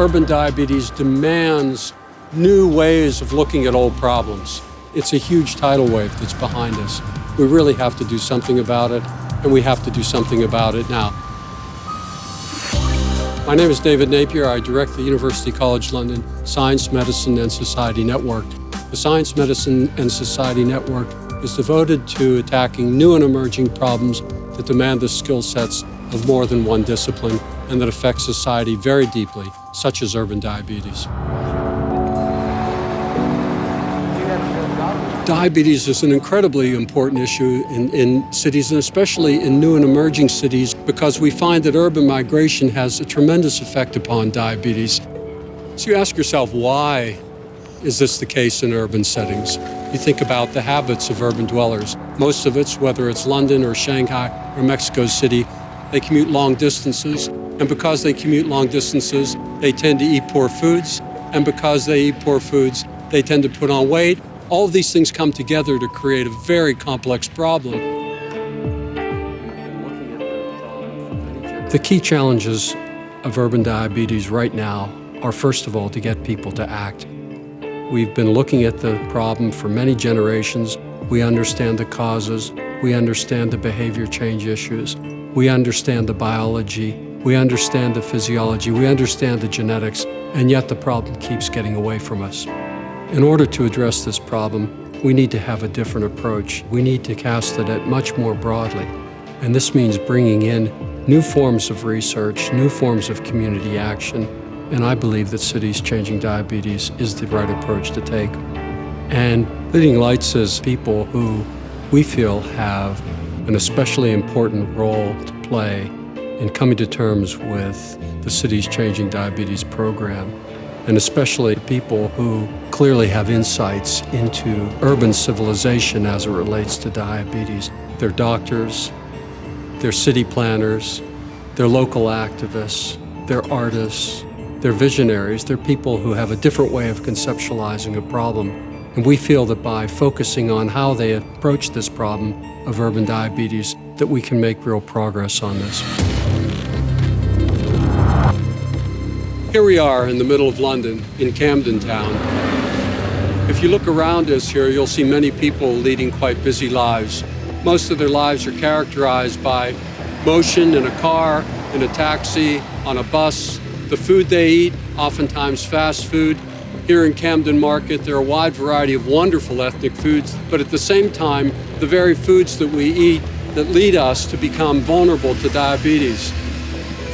Urban diabetes demands new ways of looking at old problems. It's a huge tidal wave that's behind us. We really have to do something about it, and we have to do something about it now. My name is David Napier. I direct the University College London Science, Medicine and Society Network. The Science, Medicine and Society Network is devoted to attacking new and emerging problems that demand the skill sets of more than one discipline and that affect society very deeply, such as urban diabetes. Diabetes is an incredibly important issue in cities, and especially in new and emerging cities, because we find that urban migration has a tremendous effect upon diabetes. So you ask yourself, why is this the case in urban settings? You think about the habits of urban dwellers. Most of it's, whether it's London or Shanghai or Mexico City, they commute long distances. And because they commute long distances, they tend to eat poor foods. And because they eat poor foods, they tend to put on weight. All of these things come together to create a very complex problem. The key challenges of urban diabetes right now are, first of all, to get people to act. We've been looking at the problem for many generations. We understand the causes. We understand the behavior change issues. We understand the biology. We understand the physiology. We understand the genetics. And yet the problem keeps getting away from us. In order to address this problem, we need to have a different approach. We need to cast the net much more broadly. And this means bringing in new forms of research, new forms of community action. And I believe that Cities Changing Diabetes is the right approach to take. And Leading Lights is people who we feel have an especially important role to play in coming to terms with the Cities Changing Diabetes program, and especially people who clearly have insights into urban civilization as it relates to diabetes. They're doctors, they're city planners, they're local activists, they're artists, they're visionaries, they're people who have a different way of conceptualizing a problem. And we feel that by focusing on how they approach this problem of urban diabetes, that we can make real progress on this. Here we are in the middle of London, in Camden Town. If you look around us here, you'll see many people leading quite busy lives. Most of their lives are characterized by motion in a car, in a taxi, on a bus. The food they eat, oftentimes fast food. Here in Camden Market, there are a wide variety of wonderful ethnic foods, but at the same time, the very foods that we eat that lead us to become vulnerable to diabetes.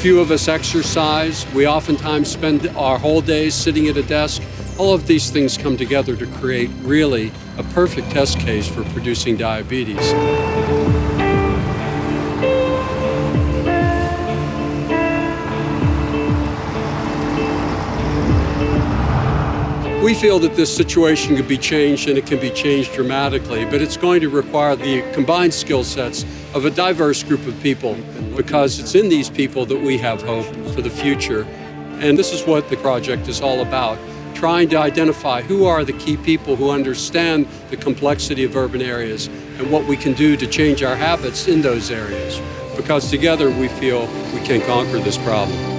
Few of us exercise. We oftentimes spend our whole days sitting at a desk. All of these things come together to create really a perfect test case for producing diabetes. We feel that this situation could be changed, and it can be changed dramatically, but it's going to require the combined skill sets of a diverse group of people, because it's in these people that we have hope for the future. And this is what the project is all about, trying to identify who are the key people who understand the complexity of urban areas and what we can do to change our habits in those areas, because together we feel we can conquer this problem.